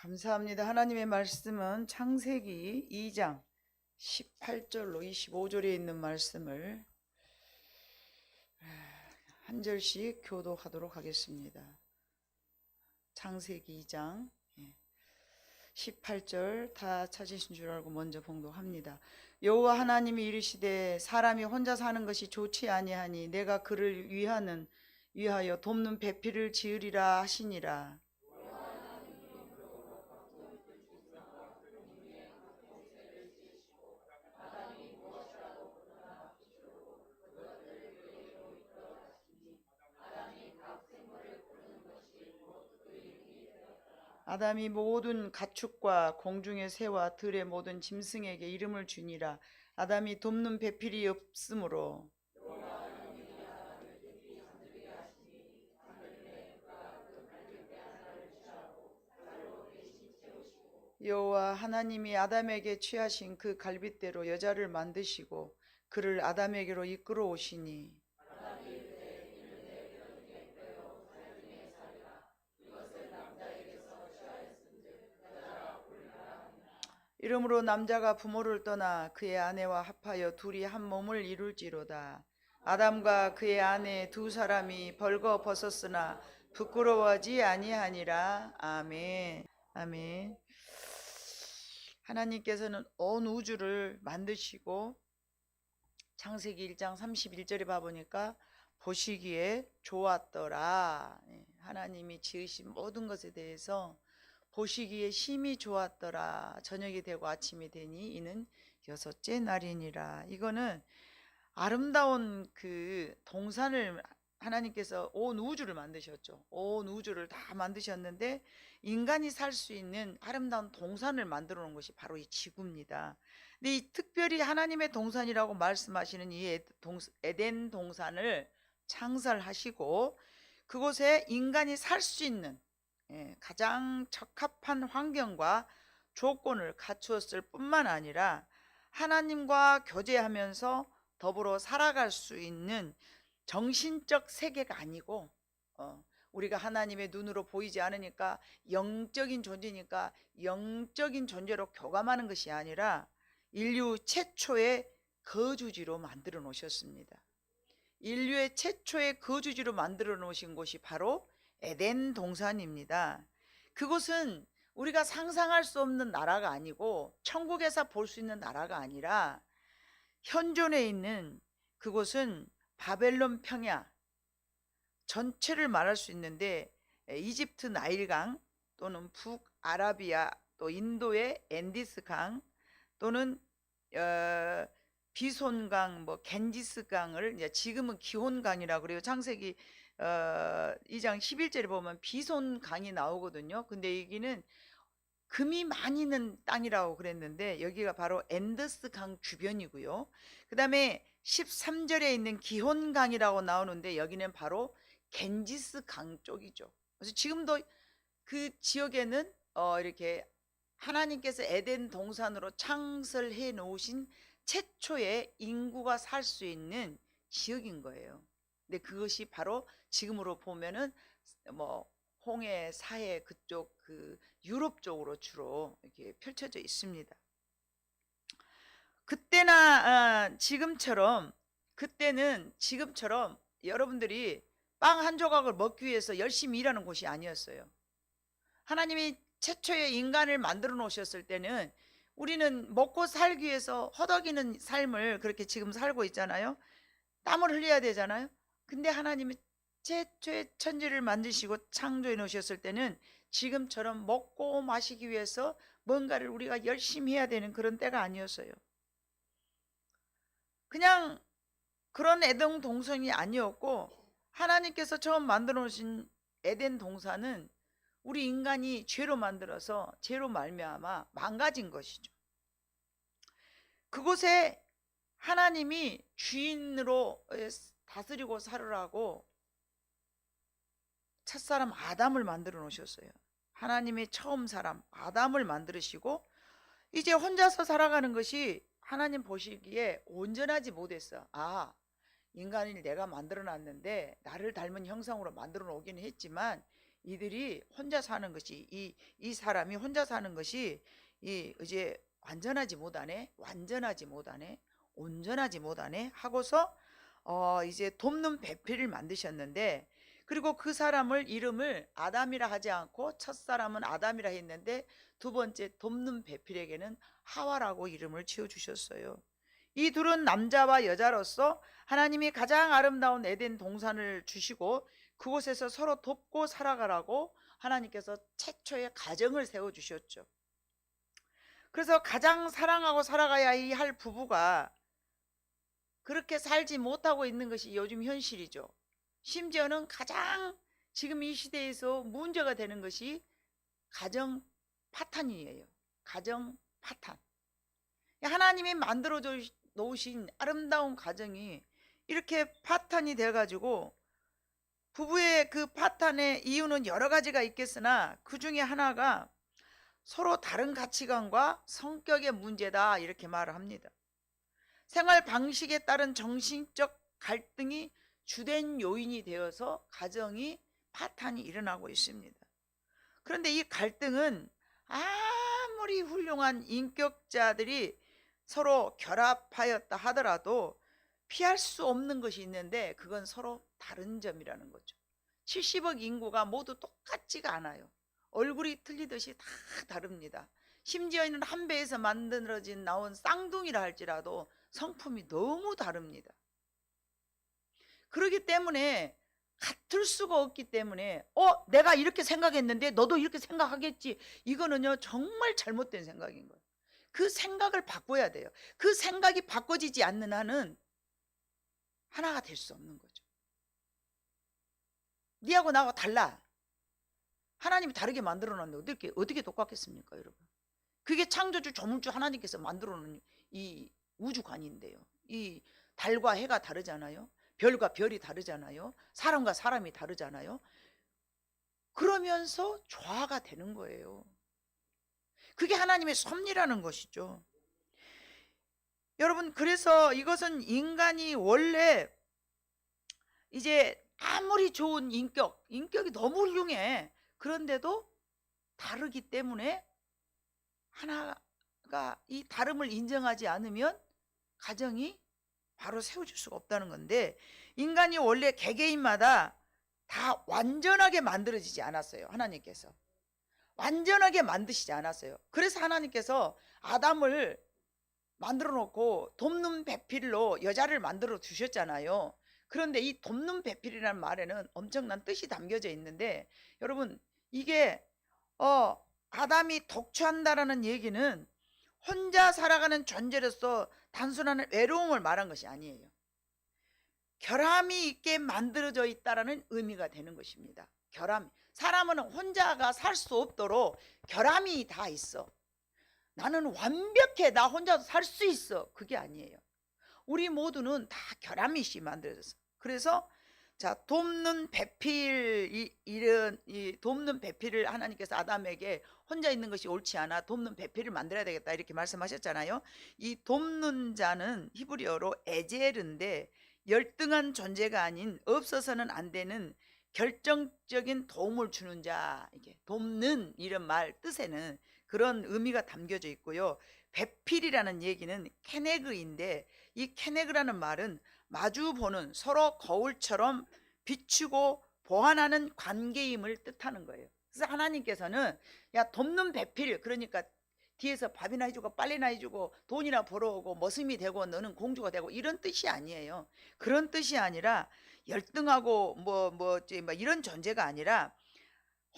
감사합니다. 하나님의 말씀은 창세기 2장 18절로 25절에 있는 말씀을 한 절씩 교독하도록 하겠습니다. 창세기 2장 18절 다 찾으신 줄 알고 먼저 봉독합니다. 여호와 하나님이 이르시되 사람이 혼자 사는 것이 좋지 아니하니 내가 그를 위하여 돕는 배필을 지으리라 하시니라. 아담이 모든 가축과 공중의 새와 들의 모든 짐승에게 이름을 주니라. 아담이 돕는 배필이 없으므로 여호와 하나님이 아담에게 취하신 그 갈빗대로 여자를 만드시고 그를 아담에게로 이끌어 오시니 이러므로 남자가 부모를 떠나 그의 아내와 합하여 둘이 한 몸을 이룰지로다. 아담과 그의 아내 두 사람이 벌거 벗었으나 부끄러워하지 아니하니라. 아멘. 아멘. 하나님께서는 온 우주를 만드시고 창세기 1장 31절에 봐보니까 보시기에 좋았더라. 하나님이 지으신 모든 것에 대해서 보시기에 심히 좋았더라. 저녁이 되고 아침이 되니 이는 여섯째 날이니라. 이거는 아름다운 그 동산을 하나님께서 온 우주를 만드셨죠. 온 우주를 다 만드셨는데 인간이 살 수 있는 아름다운 동산을 만들어 놓은 것이 바로 이 지구입니다. 근데 이 특별히 하나님의 동산이라고 말씀하시는 이 에덴 동산을 창설하시고 그곳에 인간이 살 수 있는 가장 적합한 환경과 조건을 갖추었을 뿐만 아니라 하나님과 교제하면서 더불어 살아갈 수 있는 정신적 세계가 아니고 우리가 하나님의 눈으로 보이지 않으니까 영적인 존재니까 영적인 존재로 교감하는 것이 아니라 인류 최초의 거주지로 만들어 놓으셨습니다. 인류의 최초의 거주지로 만들어 놓으신 곳이 바로 에덴 동산입니다. 그곳은 우리가 상상할 수 없는 나라가 아니고 천국에서 볼 수 있는 나라가 아니라 현존에 있는 그곳은 바벨론 평야 전체를 말할 수 있는데 이집트 나일강 또는 북아라비아 또 인도의 앤디스강 또는 비손강 겐지스강을 지금은 기혼강이라고 그래요. 창세기 2장 11절에 보면 비손강이 나오거든요. 근데 여기는 금이 많이 있는 땅이라고 그랬는데 여기가 바로 앤더스강 주변이고요. 그 다음에 13절에 있는 기혼강이라고 나오는데 여기는 바로 겐지스강 쪽이죠. 그래서 지금도 그 지역에는 이렇게 하나님께서 에덴 동산으로 창설해 놓으신 최초의 인구가 살 수 있는 지역인 거예요. 근데 그것이 바로 지금으로 보면은 홍해, 사해 그쪽 그 유럽 쪽으로 주로 이렇게 펼쳐져 있습니다. 그때는 지금처럼 여러분들이 빵 한 조각을 먹기 위해서 열심히 일하는 곳이 아니었어요. 하나님이 최초의 인간을 만들어 놓으셨을 때는 우리는 먹고 살기 위해서 허덕이는 삶을 그렇게 지금 살고 있잖아요. 땀을 흘려야 되잖아요. 근데 하나님이 최초의 천지를 만드시고 창조해 놓으셨을 때는 지금처럼 먹고 마시기 위해서 뭔가를 우리가 열심히 해야 되는 그런 때가 아니었어요. 그냥 그런 에덴 동산이 아니었고 하나님께서 처음 만들어 놓으신 에덴 동산은 우리 인간이 죄로 만들어서 죄로 말미암아 망가진 것이죠. 그곳에 하나님이 주인으로 다스리고 살으라고 첫사람 아담을 만들어 놓으셨어요. 하나님의 처음 사람 아담을 만들으시고 이제 혼자서 살아가는 것이 하나님 보시기에 온전하지 못했어. 인간을 내가 만들어 놨는데 나를 닮은 형상으로 만들어 놓긴 했지만 이들이 혼자 사는 것이 이 사람이 혼자 사는 것이 이제 완전하지 못하네, 온전하지 못하네 하고서 이제 돕는 배필을 만드셨는데, 그리고 그 사람을 이름을 아담이라 하지 않고 첫사람은 아담이라 했는데 두 번째 돕는 배필에게는 하와라고 이름을 지어주셨어요. 이 둘은 남자와 여자로서 하나님이 가장 아름다운 에덴 동산을 주시고 그곳에서 서로 돕고 살아가라고 하나님께서 최초의 가정을 세워주셨죠. 그래서 가장 사랑하고 살아가야 할 부부가 그렇게 살지 못하고 있는 것이 요즘 현실이죠. 심지어는 가장 지금 이 시대에서 문제가 되는 것이 가정 파탄이에요. 가정 파탄. 하나님이 만들어 놓으신 아름다운 가정이 이렇게 파탄이 돼가지고, 부부의 그 파탄의 이유는 여러 가지가 있겠으나 그 중에 하나가 서로 다른 가치관과 성격의 문제다, 이렇게 말을 합니다. 생활 방식에 따른 정신적 갈등이 주된 요인이 되어서 가정이 파탄이 일어나고 있습니다. 그런데 이 갈등은 아무리 훌륭한 인격자들이 서로 결합하였다 하더라도 피할 수 없는 것이 있는데, 그건 서로 다른 점이라는 거죠. 70억 인구가 모두 똑같지가 않아요. 얼굴이 틀리듯이 다 다릅니다. 심지어는 한 배에서 만들어진 나온 쌍둥이라 할지라도 성품이 너무 다릅니다. 그렇기 때문에 같을 수가 없기 때문에 내가 이렇게 생각했는데 너도 이렇게 생각하겠지, 이거는요 정말 잘못된 생각인 거예요. 그 생각을 바꿔야 돼요. 그 생각이 바꿔지지 않는 한은 하나가 될 수 없는 거죠. 니하고 나하고 달라. 하나님이 다르게 만들어 놨는데 어떻게 똑같겠습니까, 여러분? 그게 창조주 조물주 하나님께서 만들어 놓은 이 우주관인데요. 이 달과 해가 다르잖아요. 별과 별이 다르잖아요. 사람과 사람이 다르잖아요. 그러면서 조화가 되는 거예요. 그게 하나님의 섭리라는 것이죠. 여러분, 그래서 이것은 인간이 원래 이제 아무리 좋은 인격이 너무 훌륭해. 그런데도 다르기 때문에 하나가 이 다름을 인정하지 않으면 가정이 바로 세워질 수가 없다는 건데, 인간이 원래 개개인마다 다 완전하게 만들어지지 않았어요. 하나님께서 완전하게 만드시지 않았어요. 그래서 하나님께서 아담을 만들어 놓고 돕는 배필로 여자를 만들어 주셨잖아요. 그런데 이 돕는 배필이라는 말에는 엄청난 뜻이 담겨져 있는데, 여러분, 이게 아담이 독취한다라는 얘기는 혼자 살아가는 존재로서 단순한 외로움을 말한 것이 아니에요. 결함이 있게 만들어져 있다라는 의미가 되는 것입니다. 결함. 사람은 혼자가 살 수 없도록 결함이 다 있어. 나는 완벽해, 나 혼자서 살 수 있어, 그게 아니에요. 우리 모두는 다 결함이 있이 만들어졌어. 그래서 자, 돕는 배필, 이 돕는 배필을 하나님께서 아담에게 혼자 있는 것이 옳지 않아 돕는 배필을 만들어야 되겠다, 이렇게 말씀하셨잖아요. 이 돕는 자는 히브리어로 에젤인데 열등한 존재가 아닌 없어서는 안 되는 결정적인 도움을 주는 자, 이게 돕는 이런 말 뜻에는 그런 의미가 담겨져 있고요. 배필이라는 얘기는 케네그인데, 이 케네그라는 말은 마주보는, 서로 거울처럼 비추고 보완하는 관계임을 뜻하는 거예요. 그래서 하나님께서는 야, 돕는 배필, 그러니까 뒤에서 밥이나 해주고 빨래나 해주고 돈이나 벌어오고 머슴이 되고 너는 공주가 되고 이런 뜻이 아니에요. 그런 뜻이 아니라 열등하고 뭐 이런 존재가 아니라,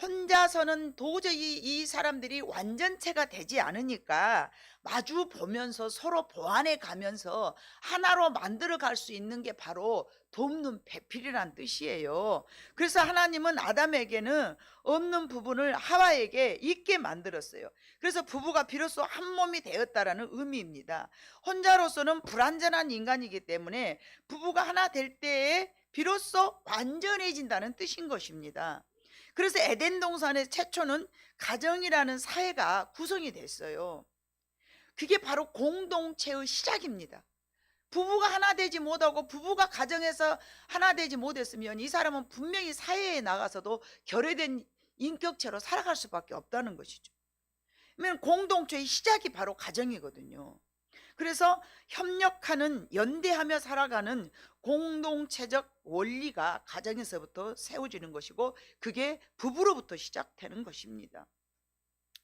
혼자서는 도저히 이 사람들이 완전체가 되지 않으니까 마주 보면서 서로 보완해 가면서 하나로 만들어 갈 수 있는 게 바로 돕는 배필이란 뜻이에요. 그래서 하나님은 아담에게는 없는 부분을 하와에게 있게 만들었어요. 그래서 부부가 비로소 한 몸이 되었다라는 의미입니다. 혼자로서는 불완전한 인간이기 때문에 부부가 하나 될 때에 비로소 완전해진다는 뜻인 것입니다. 그래서 에덴 동산의 최초는 가정이라는 사회가 구성이 됐어요. 그게 바로 공동체의 시작입니다. 부부가 하나 되지 못하고 부부가 가정에서 하나 되지 못했으면 이 사람은 분명히 사회에 나가서도 결여된 인격체로 살아갈 수밖에 없다는 것이죠. 왜냐하면 공동체의 시작이 바로 가정이거든요. 그래서 협력하는, 연대하며 살아가는 공동체적 원리가 가정에서부터 세워지는 것이고, 그게 부부로부터 시작되는 것입니다.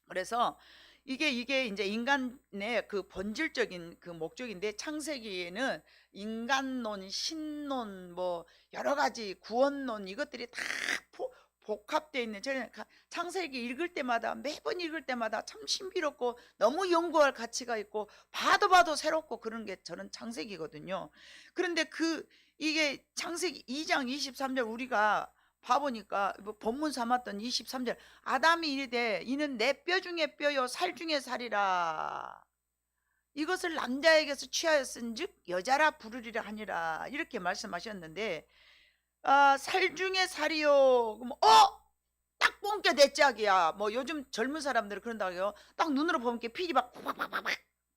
그래서 이게 이제 인간의 그 본질적인 그 목적인데, 창세기에는 인간론, 신론, 뭐 여러 가지 구원론, 이것들이 다 복합되어 있는, 창세기 읽을 때마다, 매번 읽을 때마다 참 신비롭고 너무 연구할 가치가 있고 봐도 새롭고 그런 게 저는 창세기거든요. 그런데 이게 창세기 2장 23절 우리가 봐보니까 본문 삼았던 23절, 아담이 이르되 이는 내 뼈 중에 뼈요 살 중에 살이라, 이것을 남자에게서 취하였은즉 여자라 부르리라 하니라, 이렇게 말씀하셨는데, 살 중에 살이요 그럼 딱 본게 내 짝이야. 뭐 요즘 젊은 사람들은 그런다고요. 딱 눈으로 보면 피리 막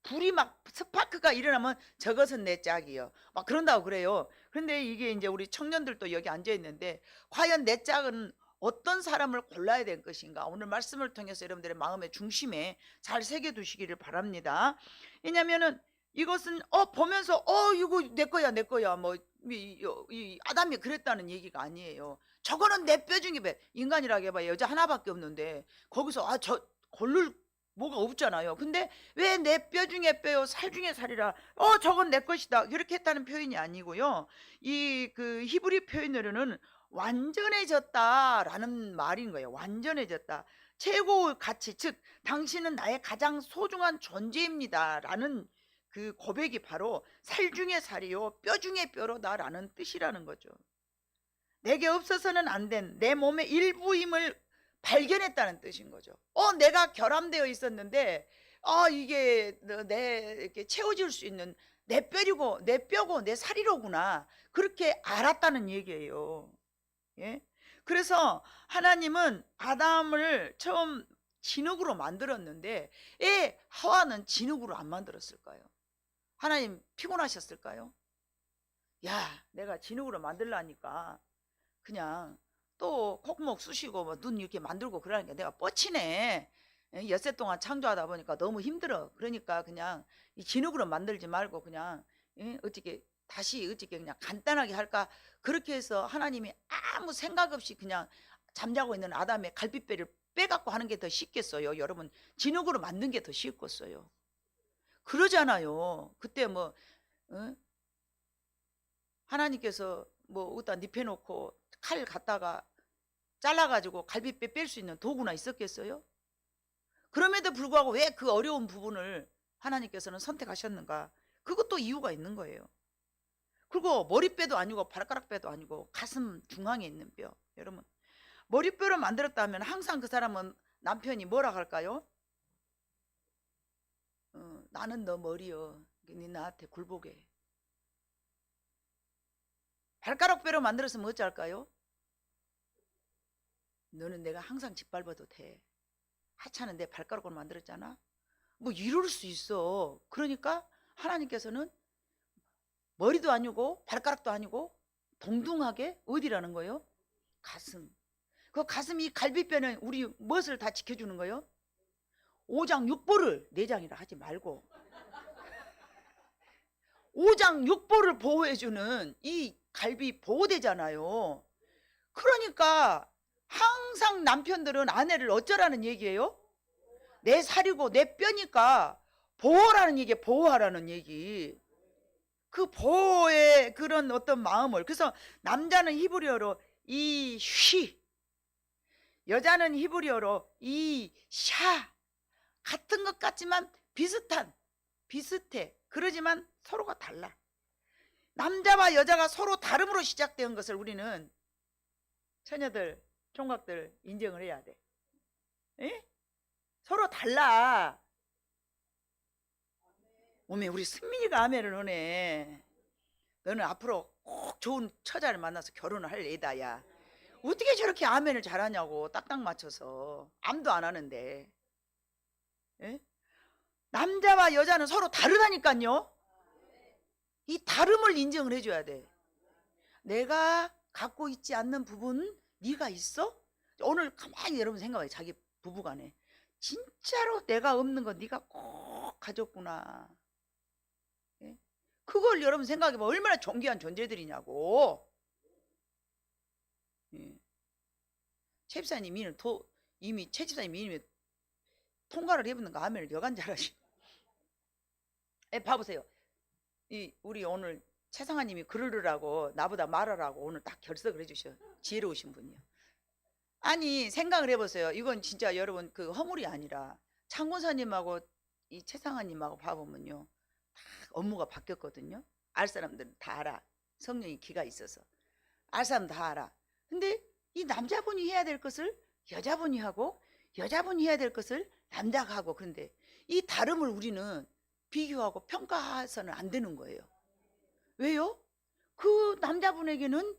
불이 막 스파크가 일어나면 저것은 내 짝이요, 막 그런다고 그래요. 그런데 이게 이제 우리 청년들도 여기 앉아 있는데, 과연 내 짝은 어떤 사람을 골라야 될 것인가, 오늘 말씀을 통해서 여러분들의 마음의 중심에 잘 새겨두시기를 바랍니다. 왜냐면은 이것은 보면서 이거 내 거야 내 거야, 뭐 이 아담이 그랬다는 얘기가 아니에요. 저거는 내 뼈 중에 뼈. 인간이라고 해봐 여자 하나밖에 없는데 거기서 저 고를 뭐가 없잖아요. 근데 왜 내 뼈 중에 뼈요 살 중에 살이라, 저건 내 것이다, 이렇게 했다는 표현이 아니고요. 이 그 히브리 표현으로는 완전해졌다라는 말인 거예요. 완전해졌다, 최고의 가치, 즉 당신은 나의 가장 소중한 존재입니다 라는 그 고백이 바로 살 중에 살이요 뼈 중에 뼈로다라는 뜻이라는 거죠. 내게 없어서는 안 된 내 몸의 일부임을 발견했다는 뜻인 거죠. 내가 결함되어 있었는데 이게 이렇게 채워질 수 있는 내 뼈고 내 살이로구나, 그렇게 알았다는 얘기예요. 예? 그래서 하나님은 아담을 처음 진흙으로 만들었는데 하와는 진흙으로 안 만들었을까요? 하나님 피곤하셨을까요? 야, 내가 진흙으로 만들라니까 그냥 또 콧목 쑤시고 뭐 눈 이렇게 만들고 그러니까 내가 뻗치네. 엿새 동안 창조하다 보니까 너무 힘들어. 그러니까 그냥 이 진흙으로 만들지 말고 그냥 어떻게 다시 어떻게 그냥 간단하게 할까, 그렇게 해서 하나님이 아무 생각 없이 그냥 잠자고 있는 아담의 갈비뼈를 빼갖고 하는 게 더 쉽겠어요? 여러분, 진흙으로 만든 게 더 쉽겠어요? 그러잖아요. 그때 뭐 하나님께서 뭐 어디다 눕혀놓고 칼 갖다가 잘라가지고 갈비뼈 뺄 수 있는 도구나 있었겠어요? 그럼에도 불구하고 왜 그 어려운 부분을 하나님께서는 선택하셨는가? 그것도 이유가 있는 거예요. 그리고 머리뼈도 아니고 발가락뼈도 아니고 가슴 중앙에 있는 뼈. 여러분, 머리뼈로 만들었다면 항상 그 사람은 남편이 뭐라 할까요? 나는 너 머리여, 네 나한테 굴복해. 발가락뼈로 만들었으면 어쩔까요? 너는 내가 항상 짓밟아도 돼. 하찮은 내 발가락으로 만들었잖아. 뭐 이럴 수 있어. 그러니까 하나님께서는 머리도 아니고 발가락도 아니고 동등하게 어디라는 거예요? 가슴. 그 가슴, 이 갈비뼈는 우리 무엇을 다 지켜주는 거예요? 오장육부를, 내장이라 하지 말고 오장육부를 보호해주는 이 갈비 보호대잖아요. 그러니까 항상 남편들은 아내를 어쩌라는 얘기예요? 내 살이고 내 뼈니까 보호라는 얘기, 보호하라는 얘기. 그 보호의 그런 어떤 마음을, 그래서 남자는 히브리어로 이쉬, 여자는 히브리어로 이샤, 같은 것 같지만 비슷해. 그러지만 서로가 달라. 남자와 여자가 서로 다름으로 시작된 것을 우리는 처녀들, 총각들 인정을 해야 돼. 에? 서로 달라. 어메, 우리 승민이가 아멘을 하네. 너는 앞으로 꼭 좋은 처자를 만나서 결혼을 할 애다. 야, 어떻게 저렇게 아멘을 잘하냐고, 딱딱 맞춰서. 암도 안 하는데. 에? 남자와 여자는 서로 다르다니까요. 이 다름을 인정을 해줘야 돼. 내가 갖고 있지 않는 부분 네가 있어? 오늘 가만히 여러분 생각해. 자기 부부간에 진짜로 내가 없는 거 네가 꼭 가졌구나. 예? 그걸 여러분 생각해봐. 얼마나 존귀한 존재들이냐고. 예. 최 집사님이 이미 최 집사님이 이미 통과를 해보는가 하면 여간 잘하시. 봐보세요. 우리 오늘 최상아님이 그러라고 나보다 말하라고 오늘 딱 결석을 해주셔. 지혜로우신 분이요. 아니 생각을 해보세요. 이건 진짜 여러분 그 허물이 아니라 창곤사님하고 이 최상아님하고 봐보면요, 다 업무가 바뀌었거든요. 알 사람들은 다 알아. 성령이 기가 있어서 알 사람 다 알아. 근데 이 남자분이 해야 될 것을 여자분이 하고 여자분이 해야 될 것을 남자가 하고, 그런데 이 다름을 우리는 비교하고 평가해서는 안 되는 거예요. 왜요? 그 남자분에게는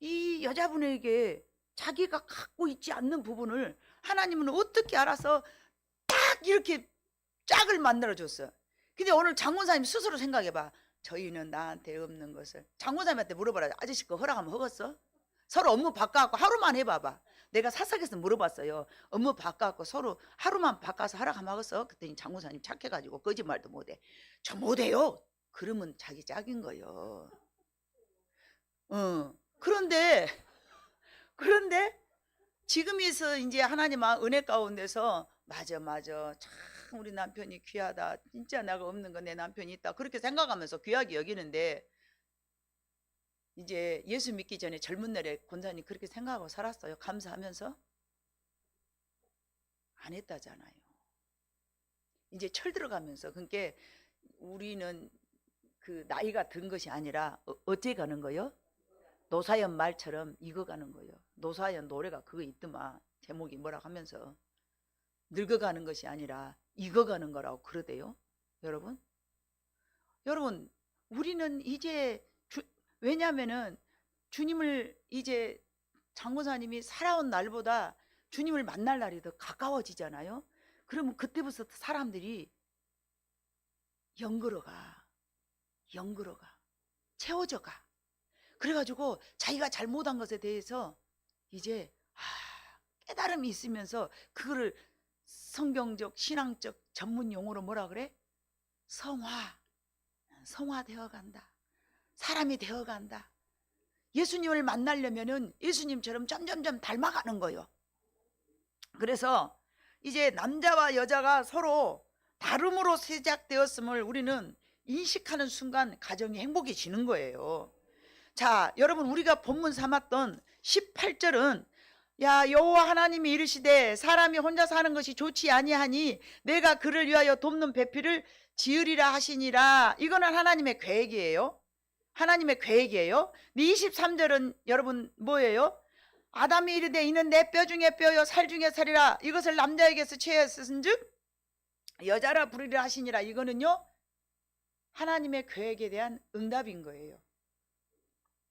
이 여자분에게 자기가 갖고 있지 않는 부분을 하나님은 어떻게 알아서 딱 이렇게 짝을 만들어줬어. 근데 오늘 장군사님 스스로 생각해봐. 저희는 나한테 없는 것을 장군사님한테 물어봐라. 아저씨 거 허락하면 허겄어? 서로 업무 바꿔갖고 하루만 해봐봐. 내가 사석에서 물어봤어요. 업무 바꿔갖고 서로 하루만 바꿔서 하라고 하겠어? 그랬더니 장군사님 착해가지고 거짓말도 못해. 저 못해요. 그러면 자기 짝인 거요. 그런데 지금에서 이제 하나님 은혜 가운데서 맞아 참 우리 남편이 귀하다. 진짜 내가 없는 거 내 남편이 있다. 그렇게 생각하면서 귀하게 여기는데, 이제 예수 믿기 전에 젊은 날에 권사님 그렇게 생각하고 살았어요. 감사하면서 안 했다잖아요. 이제 철 들어가면서. 그러니까 우리는 그 나이가 든 것이 아니라 어째 가는 거요? 노사연 말처럼 익어가는 거예요. 노사연 노래가 그거 있더만, 제목이 뭐라 하면서 늙어가는 것이 아니라 익어가는 거라고 그러대요. 여러분 우리는 이제 왜냐하면은 주님을 이제 장고사님이 살아온 날보다 주님을 만날 날이 더 가까워지잖아요. 그러면 그때부터 사람들이 영그러가 채워져가. 그래가지고 자기가 잘못한 것에 대해서 이제 깨달음이 있으면서 그거를 성경적 신앙적 전문 용어로 뭐라 그래? 성화되어 간다. 사람이 되어간다. 예수님을 만나려면은 예수님처럼 점점점 닮아가는 거예요. 그래서 이제 남자와 여자가 서로 다름으로 시작되었음을 우리는 인식하는 순간 가정이 행복해지는 거예요. 자, 여러분 우리가 본문 삼았던 18절은 야 여호와 하나님이 이르시되 사람이 혼자 사는 것이 좋지 아니하니 내가 그를 위하여 돕는 배필을 지으리라 하시니라. 이거는 하나님의 계획이에요. 하나님의 계획이에요. 23절은 여러분 뭐예요? 아담이 이르되 이는 내 뼈 중에 뼈요 살 중에 살이라. 이것을 남자에게서 취하였은즉 여자라 부르리라 하시니라. 이거는요 하나님의 계획에 대한 응답인 거예요.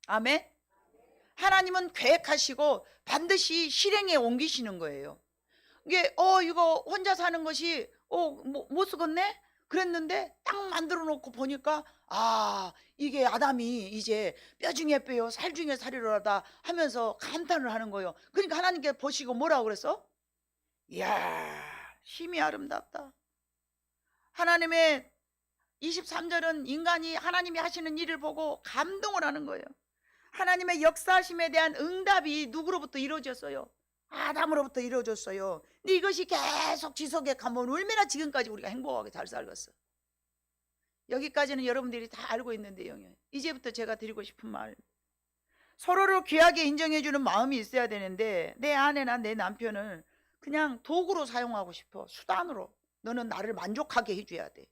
아멘. 하나님은 계획하시고 반드시 실행에 옮기시는 거예요. 이게 이거 혼자 사는 것이 못 쓰겠네? 그랬는데 딱 만들어 놓고 보니까 이게 아담이 이제 뼈 중에 뼈요 살 중에 살이로다 하면서 감탄을 하는 거예요. 그러니까 하나님께 보시고 뭐라고 그랬어? 이야 힘이 아름답다. 하나님의 23절은 인간이 하나님이 하시는 일을 보고 감동을 하는 거예요. 하나님의 역사하심에 대한 응답이 누구로부터 이루어졌어요? 아담으로부터 이루어졌어요. 근데 이것이 계속 지속해 가면 얼마나 지금까지 우리가 행복하게 잘 살겠어. 여기까지는 여러분들이 다 알고 있는 내용이에요. 이제부터 제가 드리고 싶은 말, 서로를 귀하게 인정해주는 마음이 있어야 되는데 내 아내나 내 남편을 그냥 도구로 사용하고 싶어. 수단으로. 너는 나를 만족하게 해줘야 돼.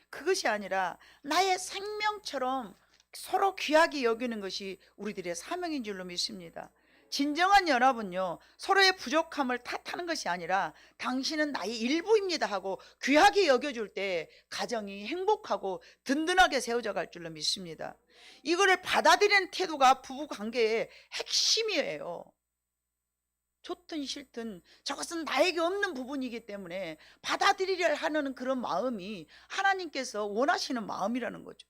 그것이 아니라 나의 생명처럼 서로 귀하게 여기는 것이 우리들의 사명인 줄로 믿습니다. 진정한 연합은요 서로의 부족함을 탓하는 것이 아니라 당신은 나의 일부입니다 하고 귀하게 여겨줄 때 가정이 행복하고 든든하게 세워져 갈 줄로 믿습니다. 이거를 받아들이는 태도가 부부관계의 핵심이에요. 좋든 싫든 저것은 나에게 없는 부분이기 때문에 받아들이려 하는 그런 마음이 하나님께서 원하시는 마음이라는 거죠.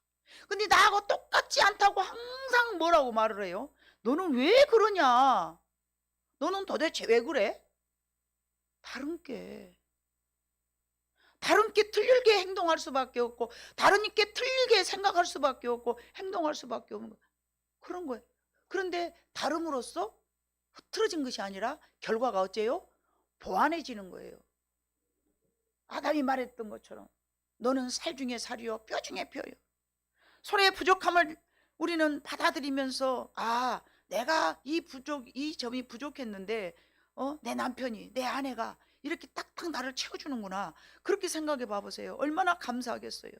근데 나하고 똑같지 않다고 항상 뭐라고 말을 해요? 너는 왜 그러냐? 너는 도대체 왜 그래? 다른 게 틀리게 행동할 수밖에 없고, 다른 게 틀리게 생각할 수밖에 없고 행동할 수밖에 없는 거, 그런 거예요. 그런데 다름으로써 흐트러진 것이 아니라 결과가 어째요? 보완해지는 거예요. 아담이 말했던 것처럼 너는 살 중에 살이요 뼈 중에 뼈요. 서로의 부족함을 우리는 받아들이면서, 아, 내가 이 점이 부족했는데 내 남편이, 내 아내가 이렇게 딱딱 나를 채워주는구나, 그렇게 생각해 봐보세요. 얼마나 감사하겠어요.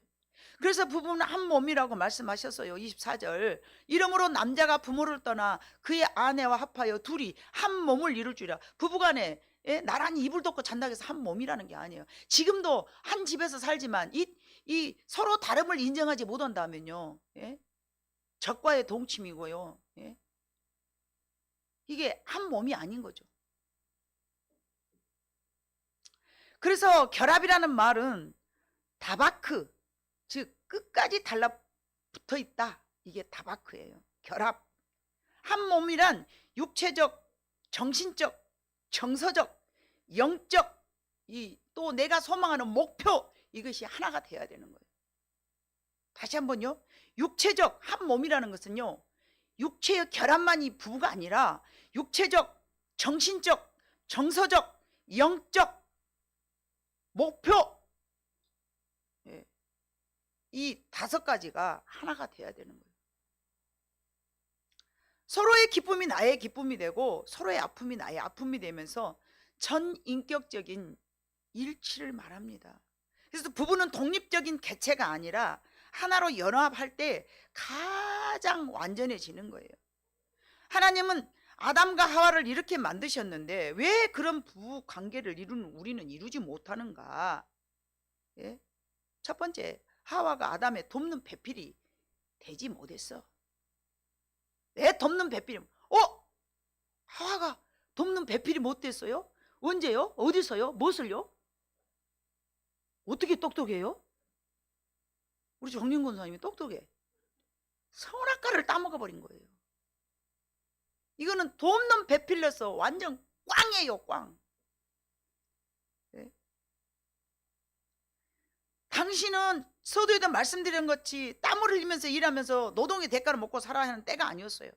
그래서 부부는 한 몸이라고 말씀하셨어요. 24절, 이러므로 남자가 부모를 떠나 그의 아내와 합하여 둘이 한 몸을 이룰 줄이라. 부부간에 나란히 이불 덮고 잔다고 해서 한 몸이라는 게 아니에요. 지금도 한 집에서 살지만 이 서로 다름을 인정하지 못한다면요, 적과의 동침이고요, 이게 한 몸이 아닌 거죠. 그래서 결합이라는 말은 다바크, 즉 끝까지 달라붙어 있다, 이게 다바크예요. 결합. 한 몸이란 육체적, 정신적, 정서적, 영적, 또 내가 소망하는 목표, 이것이 하나가 돼야 되는 거예요. 다시 한번요. 육체적 한 몸이라는 것은요, 육체의 결합만이 부부가 아니라 육체적, 정신적, 정서적, 영적 목표, 이 5가지가 하나가 돼야 되는 거예요. 서로의 기쁨이 나의 기쁨이 되고 서로의 아픔이 나의 아픔이 되면서 전인격적인 일치를 말합니다. 그래서 부부는 독립적인 개체가 아니라 하나로 연합할 때 가장 완전해지는 거예요. 하나님은 아담과 하와를 이렇게 만드셨는데 왜 그런 부부 관계를 우리는 이루지 못하는가? 첫 번째, 하와가 아담의 돕는 배필이 되지 못했어. 왜 돕는 배필이? 하와가 돕는 배필이 못 됐어요? 언제요? 어디서요? 무엇을요? 어떻게 똑똑해요? 우리 정린 권사님이 똑똑해. 선악과를 따먹어 버린 거예요. 이거는 돕는 배필로서 완전 꽝이에요, 꽝. 당신은 서두에도 말씀드린 것이 땀을 흘리면서 일하면서 노동의 대가를 먹고 살아야 하는 때가 아니었어요.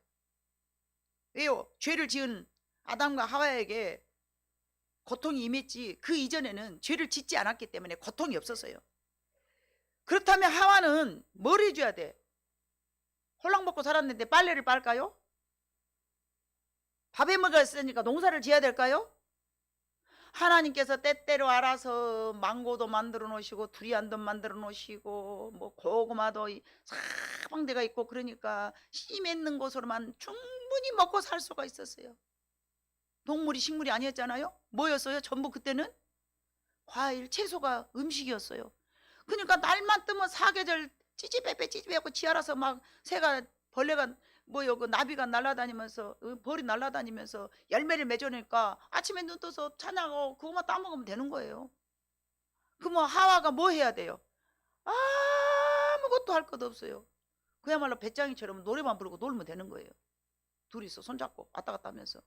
왜요? 죄를 지은 아담과 하와에게 고통이 임했지, 그 이전에는 죄를 짓지 않았기 때문에 고통이 없었어요. 그렇다면 하와는 뭘 해줘야 돼? 홀랑 먹고 살았는데 빨래를 빨까요? 밥에 먹었으니까 농사를 지어야 될까요? 하나님께서 때때로 알아서 망고도 만들어 놓으시고 두리안도 만들어 놓으시고 뭐 고구마도 사방대가 있고, 그러니까 씨 맺는 곳으로만 충분히 먹고 살 수가 있었어요. 동물이 식물이 아니었잖아요. 뭐였어요? 전부 그때는 과일, 채소가 음식이었어요. 그러니까 날만 뜨면 사계절 찌찌빼빼 지 알아서 막 새가, 벌레가, 그 나비가 날아다니면서, 벌이 날아다니면서 열매를 맺어내니까 아침에 눈 떠서 찬양하고 그것만 따먹으면 되는 거예요. 그러면 하와가 뭐 해야 돼요? 아무것도 할 것 없어요. 그야말로 배짱이처럼 노래만 부르고 놀면 되는 거예요. 둘이서 손잡고 왔다 갔다 하면서.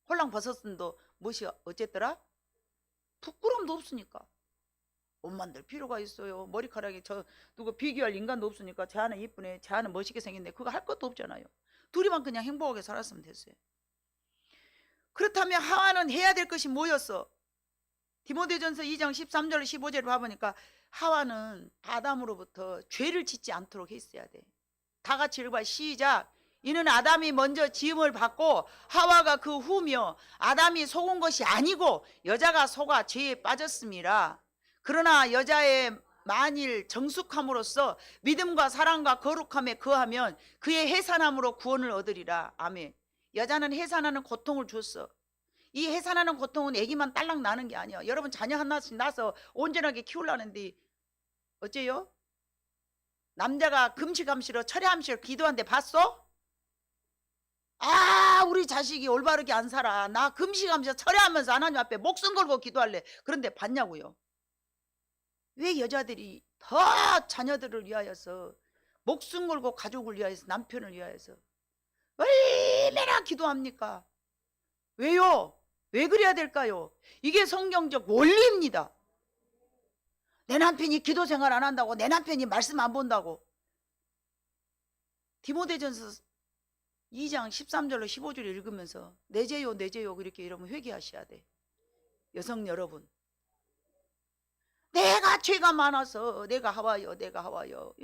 홀랑버섯도 무엇이 어쨌더라? 부끄러움도 없으니까. 옷 만들 필요가 있어요. 머리카락이 누구 비교할 인간도 없으니까 쟤 하나 이쁘네, 쟤 하나 멋있게 생겼네, 그거 할 것도 없잖아요. 둘이만 그냥 행복하게 살았으면 됐어요. 그렇다면 하와는 해야 될 것이 뭐였어? 디모데전서 2장 13절 15절을 봐보니까 하와는 아담으로부터 죄를 짓지 않도록 했어야 돼. 다 같이 읽어봐. 시작. 이는 아담이 먼저 지음을 받고 하와가 그 후며 아담이 속은 것이 아니고 여자가 속아 죄에 빠졌음이라. 그러나 여자의 만일 정숙함으로써 믿음과 사랑과 거룩함에 거하면 그의 해산함으로 구원을 얻으리라. 아멘. 여자는 해산하는 고통을 줬어. 이 해산하는 고통은 애기만 딸랑 나는 게 아니야. 여러분 자녀 하나씩 낳아서 온전하게 키우려는데 어째요? 남자가 금식함시로 철야함시로 기도한데 봤어? 우리 자식이 올바르게 안 살아, 나 금식하면서 철야하면서 하나님 앞에 목숨 걸고 기도할래, 그런데 봤냐고요? 왜 여자들이 더 자녀들을 위하여서 목숨 걸고 가족을 위하여서 남편을 위하여서 얼마나 기도합니까? 왜요? 왜 그래야 될까요? 이게 성경적 원리입니다. 내 남편이 기도 생활 안 한다고, 내 남편이 말씀 안 본다고. 디모데전서 2장 13절로 15절 읽으면서 내죄요 내죄요 그렇게 이러면 회개하셔야 돼. 여성 여러분, 내가 죄가 많아서 내가 하와요 내가 하와요.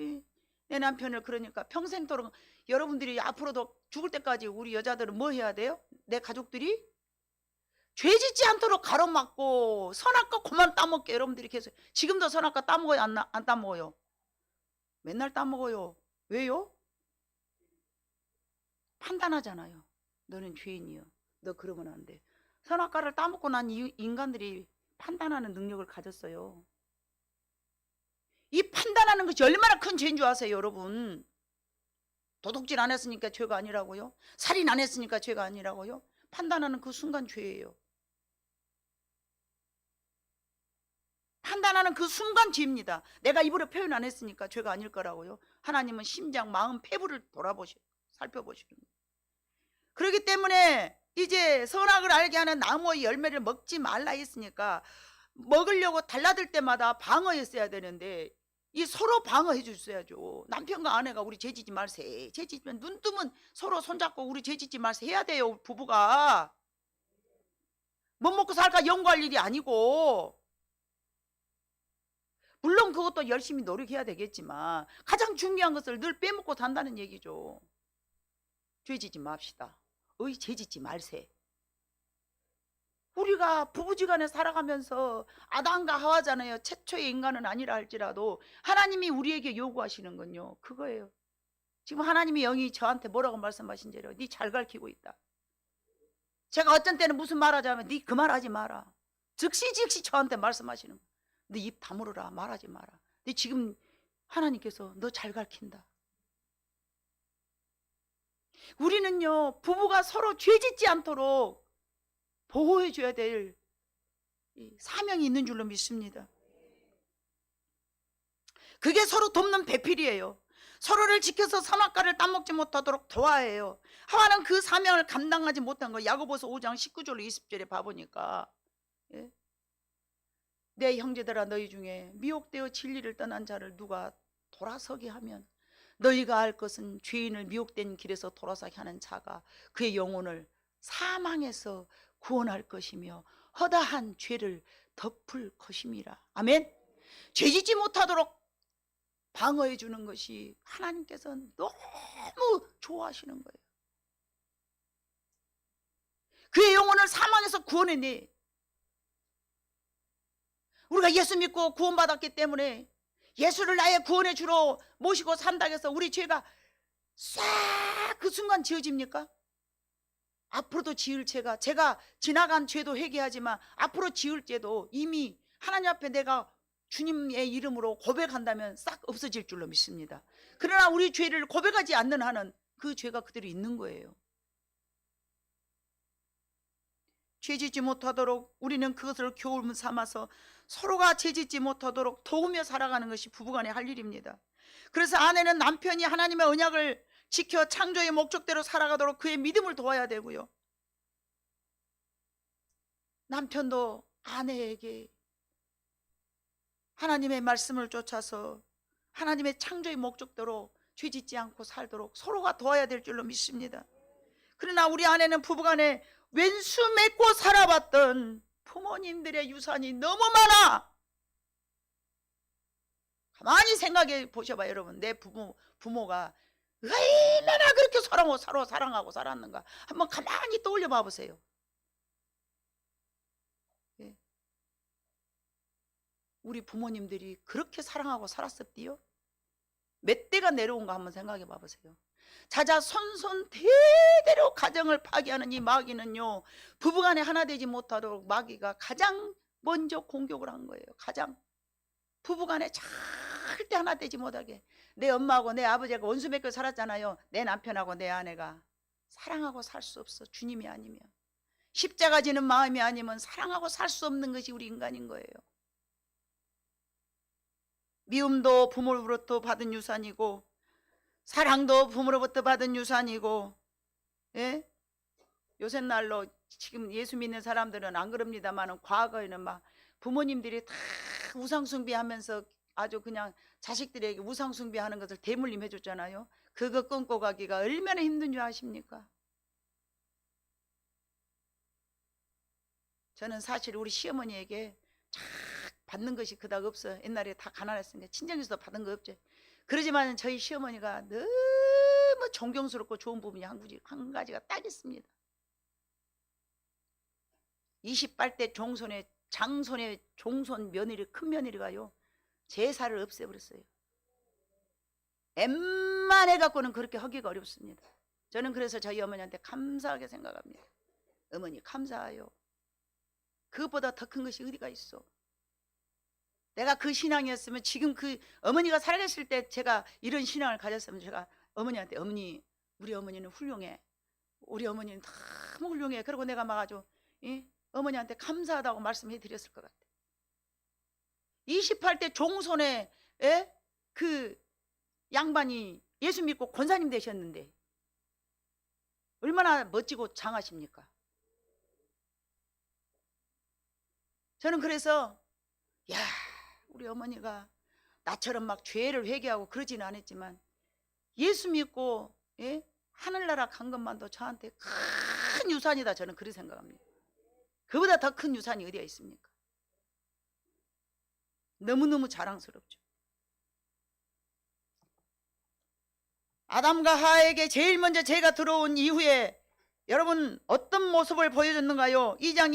내 남편을 그러니까 평생토록 여러분들이 앞으로도 죽을 때까지 우리 여자들은 뭐 해야 돼요? 내 가족들이 죄 짓지 않도록 가로막고 선악과 그만 따먹게. 여러분들이 계속 지금도 선악과 따먹어요? 안 따먹어요? 맨날 따먹어요. 왜요? 판단하잖아요. 너는 죄인이요, 너 그러면 안 돼. 선악과를 따먹고 난 인간들이 판단하는 능력을 가졌어요. 이 판단하는 것이 얼마나 큰 죄인 줄 아세요, 여러분? 도둑질 안 했으니까 죄가 아니라고요? 살인 안 했으니까 죄가 아니라고요? 판단하는 그 순간 죄예요. 판단하는 그 순간 죄입니다. 내가 입으로 표현 안 했으니까 죄가 아닐 거라고요? 하나님은 심장, 마음, 폐부를 살펴보시는 거예요. 그렇기 때문에 이제 선악을 알게 하는 나무의 열매를 먹지 말라 했으니까 먹으려고 달라들 때마다 방어했어야 되는데 이 서로 방어해 줬어야죠. 남편과 아내가 우리 죄짓지 말세. 죄짓면 눈 뜨면 서로 손잡고 우리 죄짓지 말세 해야 돼요. 부부가 못 먹고 살까 연구할 일이 아니고, 물론 그것도 열심히 노력해야 되겠지만 가장 중요한 것을 늘 빼먹고 산다는 얘기죠. 죄짓지 맙시다. 죄짓지 말세. 우리가 부부지간에 살아가면서 아담과 하와잖아요. 최초의 인간은 아니라 할지라도 하나님이 우리에게 요구하시는 건요, 그거예요. 지금 하나님의 영이 저한테 뭐라고 말씀하신지요? 네 잘 가르치고 있다. 제가 어떤 때는 무슨 말 하자면 네 그 말 하지 마라. 즉시 저한테 말씀하시는 거예요. 너 입 다물어라. 말하지 마라. 네 지금 하나님께서 너 잘 가르친다. 우리는요, 부부가 서로 죄짓지 않도록 보호해줘야 될 사명이 있는 줄로 믿습니다. 그게 서로 돕는 배필이에요. 서로를 지켜서 선악과를 따먹지 못하도록 도와해요. 하와는 그 사명을 감당하지 못한 거 야고보서 5장 19절 20절에 봐보니까, 예? 내 형제들아, 너희 중에 미혹되어 진리를 떠난 자를 누가 돌아서게 하면 너희가 알 것은 죄인을 미혹된 길에서 돌아서게 하는 자가 그의 영혼을 사망에서 구원할 것이며 허다한 죄를 덮을 것임이라. 아멘. 죄짓지 못하도록 방어해 주는 것이 하나님께서는 너무 좋아하시는 거예요. 그의 영혼을 사망에서 구원해내. 우리가 예수 믿고 구원받았기 때문에 예수를 나의 구원의 주로 모시고 산다고 해서 우리 죄가 싹 그 순간 지어집니까? 앞으로도 지을 죄가, 제가 지나간 죄도 회개하지만 앞으로 지을 죄도 이미 하나님 앞에 내가 주님의 이름으로 고백한다면 싹 없어질 줄로 믿습니다. 그러나 우리 죄를 고백하지 않는 한은 그 죄가 그대로 있는 거예요. 죄짓지 못하도록 우리는 그것을 교훈 삼아서 서로가 죄짓지 못하도록 도우며 살아가는 것이 부부간의 할 일입니다. 그래서 아내는 남편이 하나님의 언약을 지켜 창조의 목적대로 살아가도록 그의 믿음을 도와야 되고요, 남편도 아내에게 하나님의 말씀을 쫓아서 하나님의 창조의 목적대로 죄짓지 않고 살도록 서로가 도와야 될 줄로 믿습니다. 그러나 우리 아내는 부부간에 왼수 맺고 살아봤던 부모님들의 유산이 너무 많아. 가만히 생각해 보셔봐 여러분. 내 부모가 얼마나 그렇게 서로 사랑하고 살았는가 한번 가만히 떠올려 봐보세요. 예. 우리 부모님들이 그렇게 사랑하고 살았었디요? 몇 대가 내려온가 한번 생각해 봐보세요. 자자손손 대대로 가정을 파괴하는 이 마귀는요, 부부간에 하나 되지 못하도록 마귀가 가장 먼저 공격을 한 거예요. 가장 부부간에 절대 하나 되지 못하게. 내 엄마하고 내 아버지가 원수 맺고 살았잖아요. 내 남편하고 내 아내가 사랑하고 살 수 없어. 주님이 아니면, 십자가 지는 마음이 아니면 사랑하고 살 수 없는 것이 우리 인간인 거예요. 미움도 부모로부터 받은 유산이고 사랑도 부모로부터 받은 유산이고, 예? 요새 날로 지금 예수 믿는 사람들은 안 그럽니다만은 과거에는 막 부모님들이 다 우상숭배하면서 아주 그냥 자식들에게 우상숭배하는 것을 대물림 해줬잖아요. 그거 끊고 가기가 얼마나 힘든 줄 아십니까? 저는 사실 우리 시어머니에게 쫙 받는 것이 그닥 없어요. 옛날에 다 가난했으니까 친정에서도 받은 거 없죠. 그러지만 저희 시어머니가 너무 존경스럽고 좋은 부분이 한 가지가 딱 있습니다. 28대 종손의 장손의 종손 며느리, 큰 며느리가요 제사를 없애버렸어요. 엠만 해갖고는 그렇게 하기가 어렵습니다. 저는 그래서 저희 어머니한테 감사하게 생각합니다. 어머니 감사해요. 그것보다 더 큰 것이 어디가 있어. 내가 그 신앙이었으면 지금 그 어머니가 살아계실 때 제가 이런 신앙을 가졌으면 제가 어머니한테 어머니 우리 어머니는 훌륭해. 우리 어머니는 너무 훌륭해. 그리고 내가 막 아주 어머니한테 감사하다고 말씀해 드렸을 것 같아. 28대 종손의 그 양반이 예수 믿고 권사님 되셨는데 얼마나 멋지고 장하십니까? 저는 그래서 야 우리 어머니가 나처럼 막 죄를 회개하고 그러지는 않았지만 예수 믿고 하늘나라 간 것만도 저한테 큰 유산이다. 저는 그렇게 생각합니다. 그보다 더 큰 유산이 어디가 있습니까? 너무너무 자랑스럽죠. 아담과 하와에게 제일 먼저 죄가 들어온 이후에 여러분 어떤 모습을 보여줬는가요? 2장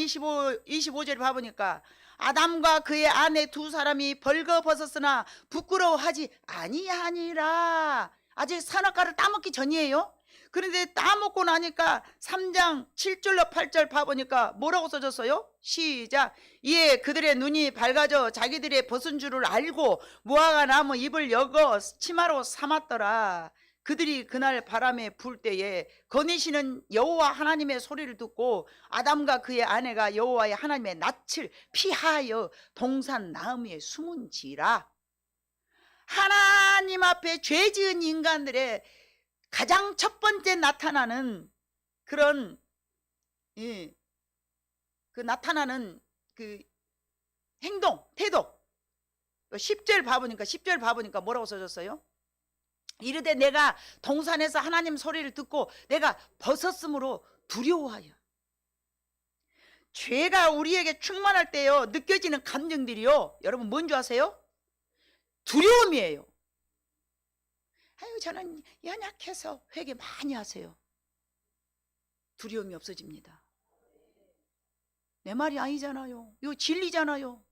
25절 봐보니까 아담과 그의 아내 두 사람이 벌거벗었으나 부끄러워하지 아니하니라. 아직 선악과를 따먹기 전이에요. 그런데 따먹고 나니까 3장 7절로 8절 봐보니까 뭐라고 써졌어요? 시작. 이에 그들의 눈이 밝아져 자기들의 벗은 줄을 알고 무화과 나무 잎을 여거 치마로 삼았더라. 그들이 그날 바람에 불 때에 거니시는 여호와 하나님의 소리를 듣고 아담과 그의 아내가 여호와의 하나님의 낯을 피하여 동산 나무에 숨은지라. 하나님 앞에 죄 지은 인간들의 가장 첫 번째 나타나는 그런 그 나타나는 그 행동, 태도. 10절 봐보니까 뭐라고 써졌어요? 이르되 내가 동산에서 하나님 소리를 듣고 내가 벗었으므로 두려워하여. 죄가 우리에게 충만할 때요 느껴지는 감정들이요 여러분 뭔지 아세요? 두려움이에요. 아유 저는 연약해서 회개 많이 하세요. 두려움이 없어집니다. 내 말이 아니잖아요. 이거 진리잖아요.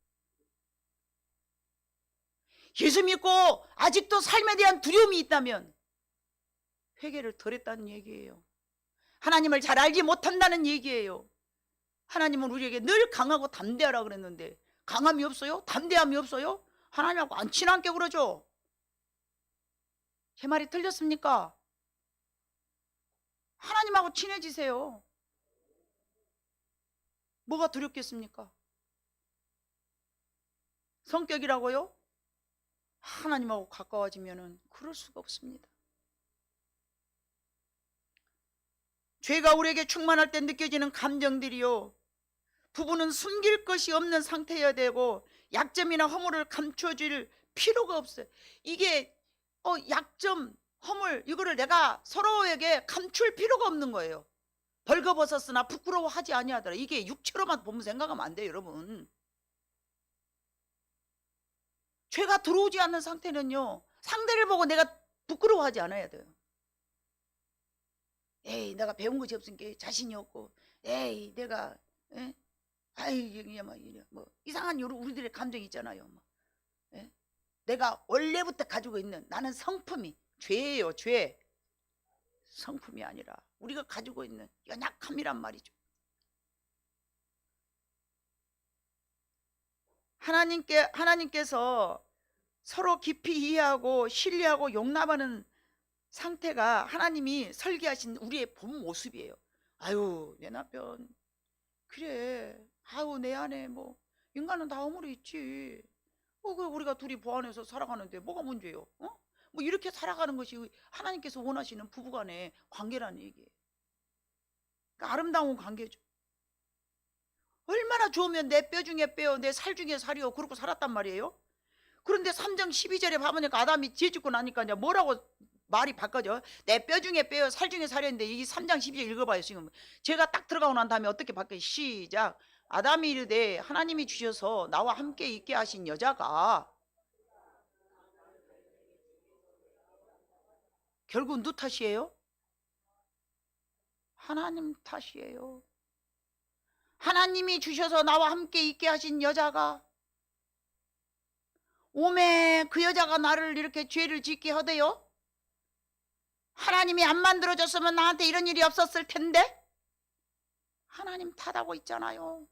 예수 믿고 아직도 삶에 대한 두려움이 있다면 회개를 덜 했다는 얘기예요. 하나님을 잘 알지 못한다는 얘기예요. 하나님은 우리에게 늘 강하고 담대하라 그랬는데 강함이 없어요? 담대함이 없어요? 하나님하고 안 친하게 그러죠. 제 말이 틀렸습니까? 하나님하고 친해지세요. 뭐가 두렵겠습니까? 성격이라고요? 하나님하고 가까워지면은 그럴 수가 없습니다. 죄가 우리에게 충만할 때 느껴지는 감정들이요 부부는 숨길 것이 없는 상태여야 되고 약점이나 허물을 감춰줄 필요가 없어요. 이게 약점, 허물 이거를 내가 서로에게 감출 필요가 없는 거예요. 벌거벗었으나 부끄러워하지 아니하더라. 이게 육체로만 보면 생각하면 안 돼요 여러분. 죄가 들어오지 않는 상태는요 상대를 보고 내가 부끄러워하지 않아야 돼요. 에이 내가 배운 것이 없으니까 자신이 없고 에이 내가 아이 뭐 이상한 우리들의 감정이 있잖아요. 내가 원래부터 가지고 있는 나는 성품이 죄예요. 죄. 성품이 아니라 우리가 가지고 있는 연약함이란 말이죠. 하나님께서 서로 깊이 이해하고 신뢰하고 용납하는 상태가 하나님이 설계하신 우리의 본 모습이에요. 아유 내 남편 그래 아유 내 아내 뭐 인간은 다 허물이 있지. 우리가 둘이 보완해서 살아가는데 뭐가 문제예요? 뭐 이렇게 살아가는 것이 하나님께서 원하시는 부부간의 관계라는 얘기예요. 그러니까 아름다운 관계죠. 얼마나 좋으면 내 뼈 중에 뼈, 내 살 중에 살이요. 그러고 살았단 말이에요. 그런데 3장 12절에 봐보니까 아담이 죄 짓고 나니까 이제 뭐라고 말이 바꿔져? 내 뼈 중에 뼈, 살 중에 살이었는데 이 3장 12절 읽어봐요. 지금 제가 딱 들어가고 난 다음에 어떻게 바뀌어? 시작. 아담이 이르되 하나님이 주셔서 나와 함께 있게 하신 여자가 결국 누 탓이에요? 하나님 탓이에요. 하나님이 주셔서 나와 함께 있게 하신 여자가 오매 그 여자가 나를 이렇게 죄를 짓게 하대요? 하나님이 안 만들어줬으면 나한테 이런 일이 없었을 텐데? 하나님 탓하고 있잖아요.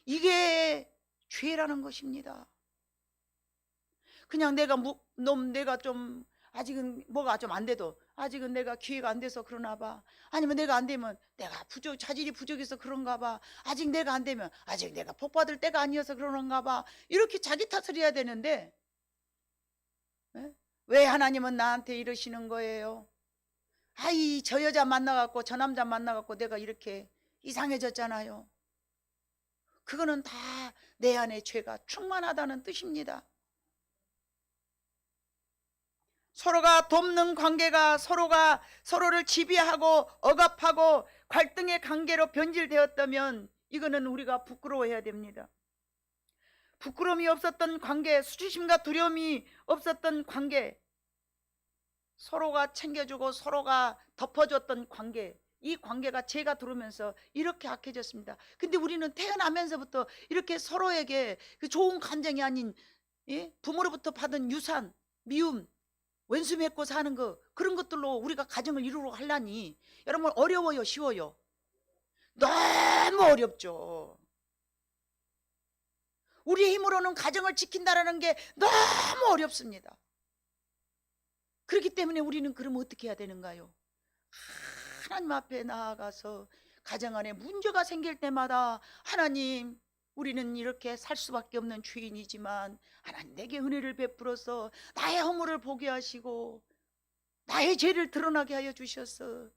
이게 죄라는 것입니다. 그냥 내가 좀 아직은 뭐가 좀 안 돼도 아직은 내가 기회가 안 돼서 그러나 봐. 아니면 내가 안 되면 내가 자질이 부족해서 그런가 봐. 아직 내가 안 되면 아직 내가 복 받을 때가 아니어서 그런가 봐. 이렇게 자기 탓을 해야 되는데 왜 하나님은 나한테 이러시는 거예요? 아이 저 여자 만나갖고 저 남자 만나갖고 내가 이렇게 이상해졌잖아요. 그거는 다 내 안에 죄가 충만하다는 뜻입니다. 서로가 돕는 관계가 서로가 서로를 지배하고 억압하고 갈등의 관계로 변질되었다면 이거는 우리가 부끄러워해야 됩니다. 부끄러움이 없었던 관계, 수치심과 두려움이 없었던 관계, 서로가 챙겨주고 서로가 덮어줬던 관계, 이 관계가 죄가 들어오면서 이렇게 악해졌습니다. 근데 우리는 태어나면서부터 이렇게 서로에게 그 좋은 감정이 아닌 부모로부터 받은 유산, 미움, 왼수 맺고 사는 거, 그런 것들로 우리가 가정을 이루려고 하려니 여러분 어려워요, 쉬워요? 너무 어렵죠. 우리 힘으로는 가정을 지킨다는 게 너무 어렵습니다. 그렇기 때문에 우리는 그러면 어떻게 해야 되는가요? 하나님 앞에 나아가서 가정 안에 문제가 생길 때마다 하나님, 우리는 이렇게 살 수밖에 없는 죄인이지만 하나님 내게 은혜를 베풀어서 나의 허물을 보게 하시고 나의 죄를 드러나게 하여 주셔서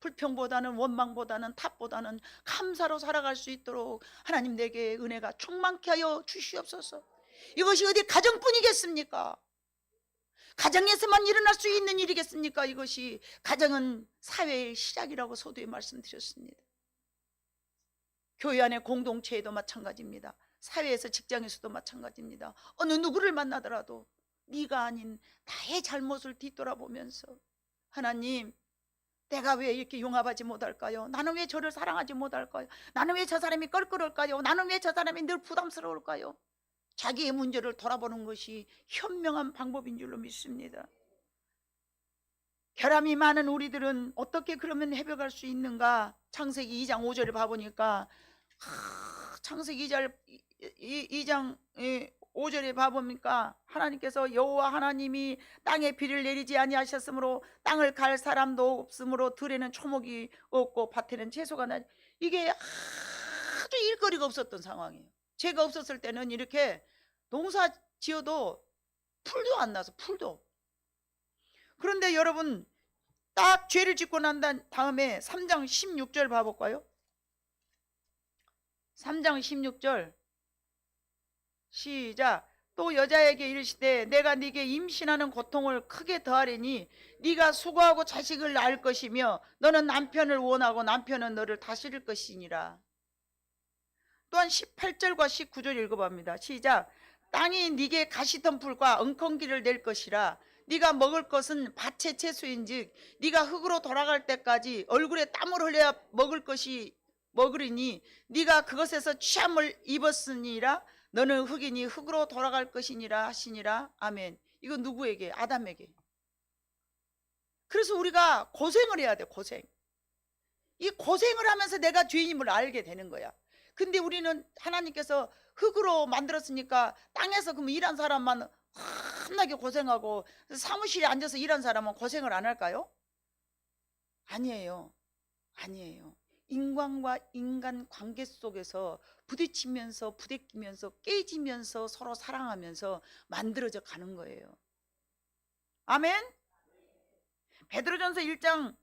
불평보다는 원망보다는 탓보다는 감사로 살아갈 수 있도록 하나님 내게 은혜가 충만케 하여 주시옵소서. 이것이 어디 가정뿐이겠습니까? 가정에서만 일어날 수 있는 일이겠습니까? 이것이 가정은 사회의 시작이라고 서두에 말씀드렸습니다. 교회 안의 공동체에도 마찬가지입니다. 사회에서 직장에서도 마찬가지입니다. 어느 누구를 만나더라도 네가 아닌 나의 잘못을 뒤돌아보면서 하나님, 내가 왜 이렇게 용납하지 못할까요? 나는 왜 저를 사랑하지 못할까요? 나는 왜 저 사람이 껄끄러울까요? 나는 왜 저 사람이 늘 부담스러울까요? 자기의 문제를 돌아보는 것이 현명한 방법인 줄로 믿습니다. 결함이 많은 우리들은 어떻게 그러면 회복할 수 있는가? 창세기 2장 5절을 봐보니까 창세기 2장 5절에 봐보니까 하나님께서 여호와 하나님이 땅에 비를 내리지 아니하셨으므로 땅을 갈 사람도 없으므로 들에는 초목이 없고 밭에는 채소가 나지. 이게 아주 일거리가 없었던 상황이에요. 죄가 없었을 때는 이렇게 농사 지어도 풀도 안 나서 풀도. 그런데 여러분 딱 죄를 짓고 난 다음에 3장 16절 봐볼까요? 3장 16절 시작. 또 여자에게 이르시되 내가 네게 임신하는 고통을 크게 더하리니 네가 수고하고 자식을 낳을 것이며 너는 남편을 원하고 남편은 너를 다스릴 것이니라. 또한 18절과 19절 읽어봅니다. 시작. 땅이 네게 가시덤불과 엉겅기를 낼 것이라. 네가 먹을 것은 밭의 채소인즉 네가 흙으로 돌아갈 때까지 얼굴에 땀을 흘려야 먹으리니 네가 그것에서 취함을 입었으니라. 너는 흙이니 흙으로 돌아갈 것이니라 하시니라. 아멘. 이거 누구에게? 아담에게. 그래서 우리가 고생을 해야 돼. 고생. 이 고생을 하면서 내가 죄인임을 알게 되는 거야. 근데 우리는 하나님께서 흙으로 만들었으니까 땅에서 그럼 일한 사람만 겁나게 고생하고 사무실에 앉아서 일한 사람은 고생을 안 할까요? 아니에요. 아니에요. 인간과 인간 관계 속에서 부딪히면서 부대끼면서 깨지면서 서로 사랑하면서 만들어져 가는 거예요. 아멘. 베드로전서 1장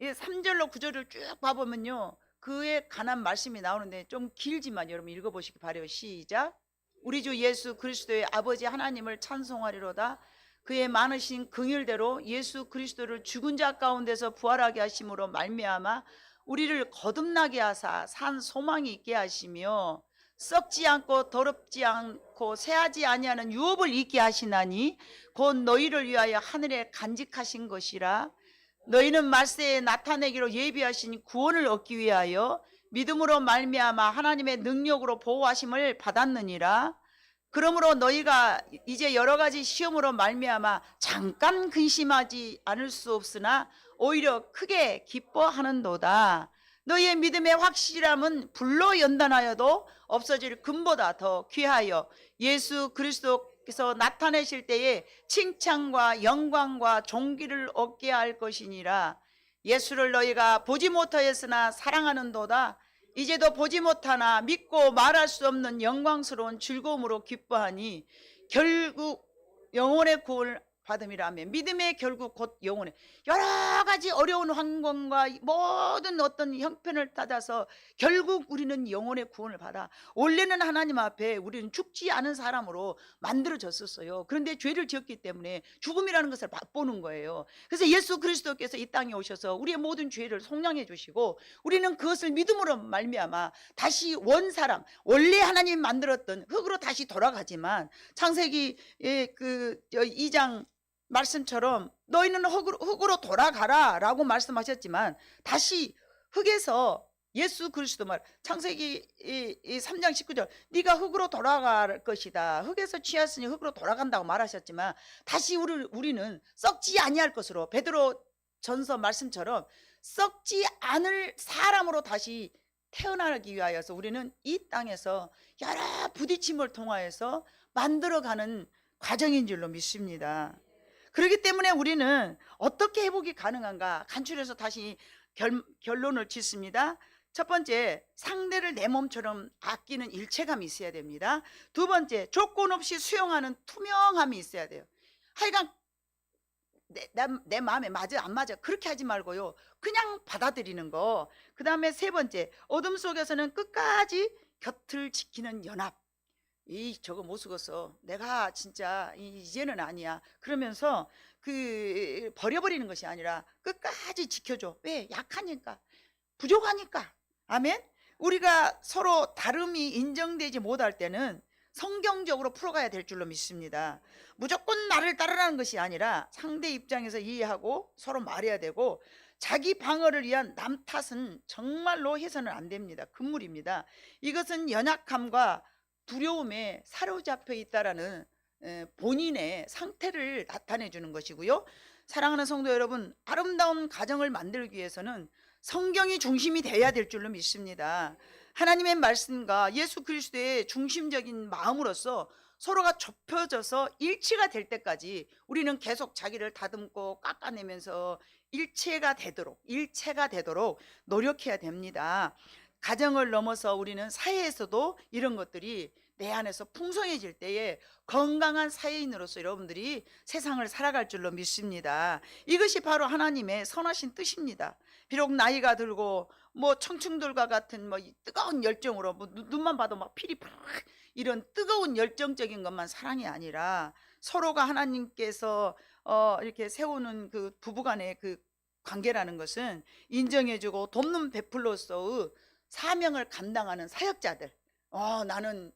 이 3절로 9절을 쭉 봐보면요, 그에 관한 말씀이 나오는데 좀 길지만 여러분 읽어보시기 바래요. 시작. 우리 주 예수 그리스도의 아버지 하나님을 찬송하리로다. 그의 많으신 긍휼대로 예수 그리스도를 죽은 자 가운데서 부활하게 하심으로 말미암아 우리를 거듭나게 하사 산 소망이 있게 하시며 썩지 않고 더럽지 않고 새하지 아니하는 유업을 있게 하시나니 곧 너희를 위하여 하늘에 간직하신 것이라. 너희는 말세에 나타내기로 예비하신 구원을 얻기 위하여 믿음으로 말미암아 하나님의 능력으로 보호하심을 받았느니라. 그러므로 너희가 이제 여러 가지 시험으로 말미암아 잠깐 근심하지 않을 수 없으나 오히려 크게 기뻐하는도다. 너희의 믿음의 확실함은 불로 연단하여도 없어질 금보다 더 귀하여 예수 그리스도께서 나타내실 때에 칭찬과 영광과 존귀를 얻게 할 것이니라. 예수를 너희가 보지 못하였으나 사랑하는도다. 이제도 보지 못하나 믿고 말할 수 없는 영광스러운 즐거움으로 기뻐하니 결국 영혼의 구원을 받음이라며. 믿음의 결국 곧 영혼의 여러 가지 어려운 환경과 모든 어떤 형편을 따라서 결국 우리는 영혼의 구원을 받아 원래는 하나님 앞에 우리는 죽지 않은 사람으로 만들어졌었어요. 그런데 죄를 지었기 때문에 죽음이라는 것을 맛보는 거예요. 그래서 예수 그리스도께서 이 땅에 오셔서 우리의 모든 죄를 속량해 주시고 우리는 그것을 믿음으로 말미암아 다시 원사람, 원래 하나님이 만들었던 흙으로 다시 돌아가지만 창세기 2장 말씀처럼 너희는 흙으로 돌아가라 라고 말씀하셨지만 다시 흙에서 예수 그리스도 말 창세기 3장 19절 네가 흙으로 돌아갈 것이다. 흙에서 취하였으니 흙으로 돌아간다고 말하셨지만 다시 우리는 썩지 아니할 것으로 베드로 전서 말씀처럼 썩지 않을 사람으로 다시 태어나기 위하여서 우리는 이 땅에서 여러 부딪힘을 통하여서 만들어가는 과정인 줄로 믿습니다. 그렇기 때문에 우리는 어떻게 회복이 가능한가 간추려서 다시 결론을 짓습니다. 첫 번째, 상대를 내 몸처럼 아끼는 일체감이 있어야 됩니다. 두 번째, 조건 없이 수용하는 투명함이 있어야 돼요. 하여간 내 마음에 맞아 안 맞아 그렇게 하지 말고요, 그냥 받아들이는 거. 그 다음에 세 번째, 어둠 속에서는 끝까지 곁을 지키는 연합. 저거 못 쓰겠어, 내가 진짜 이제는 아니야 그러면서 버려버리는 것이 아니라 끝까지 지켜줘. 왜? 약하니까, 부족하니까. 아멘. 우리가 서로 다름이 인정되지 못할 때는 성경적으로 풀어가야 될 줄로 믿습니다. 무조건 나를 따르라는 것이 아니라 상대 입장에서 이해하고 서로 말해야 되고, 자기 방어를 위한 남 탓은 정말로 해서는 안 됩니다. 금물입니다. 이것은 연약함과 두려움에 사로잡혀 있다라는 본인의 상태를 나타내 주는 것이고요. 사랑하는 성도 여러분, 아름다운 가정을 만들기 위해서는 성경이 중심이 돼야 될 줄로 믿습니다. 하나님의 말씀과 예수 그리스도의 중심적인 마음으로서 서로가 좁혀져서 일치가 될 때까지 우리는 계속 자기를 다듬고 깎아내면서 일체가 되도록 노력해야 됩니다. 가정을 넘어서 우리는 사회에서도 이런 것들이 내 안에서 풍성해질 때에 건강한 사회인으로서 여러분들이 세상을 살아갈 줄로 믿습니다. 이것이 바로 하나님의 선하신 뜻입니다. 비록 나이가 들고 청춘들과 같은 뜨거운 열정으로 눈만 봐도 막 피리 팍 이런 뜨거운 열정적인 것만 사랑이 아니라 서로가 하나님께서 이렇게 세우는 그 부부간의 그 관계라는 것은 인정해주고 돕는 베풀로서의 사명을 감당하는 사역자들. 나는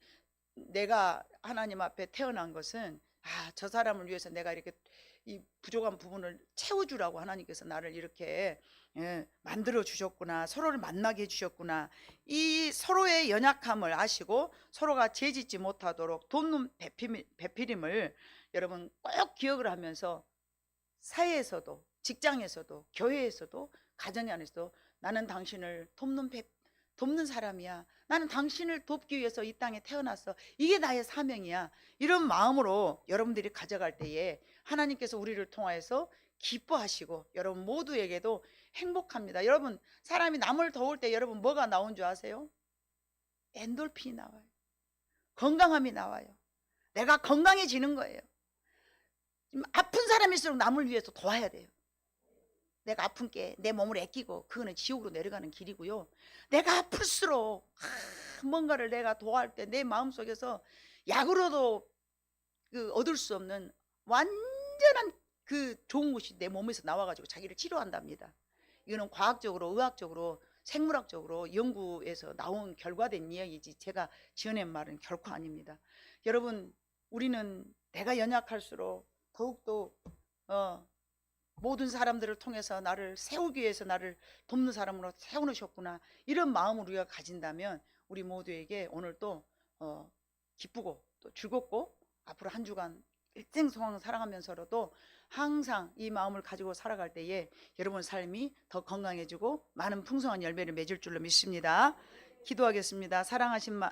내가 하나님 앞에 태어난 것은 저 사람을 위해서 내가 이렇게 이 부족한 부분을 채워주라고 하나님께서 나를 이렇게 만들어 주셨구나, 서로를 만나게 해주셨구나. 이 서로의 연약함을 아시고 서로가 죄짓지 못하도록 돕는 배필임을 여러분 꼭 기억을 하면서 사회에서도, 직장에서도, 교회에서도, 가정 안에서도 나는 당신을 돕는 사람이야, 나는 당신을 돕기 위해서 이 땅에 태어났어, 이게 나의 사명이야, 이런 마음으로 여러분들이 가져갈 때에 하나님께서 우리를 통하여서 기뻐하시고 여러분 모두에게도 행복합니다. 여러분, 사람이 남을 도울 때 여러분 뭐가 나온 줄 아세요? 엔돌핀이 나와요. 건강함이 나와요. 내가 건강해지는 거예요. 아픈 사람일수록 남을 위해서 도와야 돼요. 내가 아픈 게 내 몸을 아끼고 그거는 지옥으로 내려가는 길이고요. 내가 아플수록 뭔가를 내가 도할 때 내 마음속에서 약으로도 그 얻을 수 없는 완전한 그 좋은 것이 내 몸에서 나와가지고 자기를 치료한답니다. 이거는 과학적으로, 의학적으로, 생물학적으로 연구에서 나온 결과된 이야기지 제가 지어낸 말은 결코 아닙니다. 여러분, 우리는 내가 연약할수록 더욱더 모든 사람들을 통해서 나를 세우기 위해서 나를 돕는 사람으로 세워놓으셨구나, 이런 마음을 우리가 가진다면 우리 모두에게 오늘 또 기쁘고 또 즐겁고 앞으로 한 주간 일생성황 살아가면서라도 항상 이 마음을 가지고 살아갈 때에 여러분 삶이 더 건강해지고 많은 풍성한 열매를 맺을 줄로 믿습니다. 기도하겠습니다. 사랑하신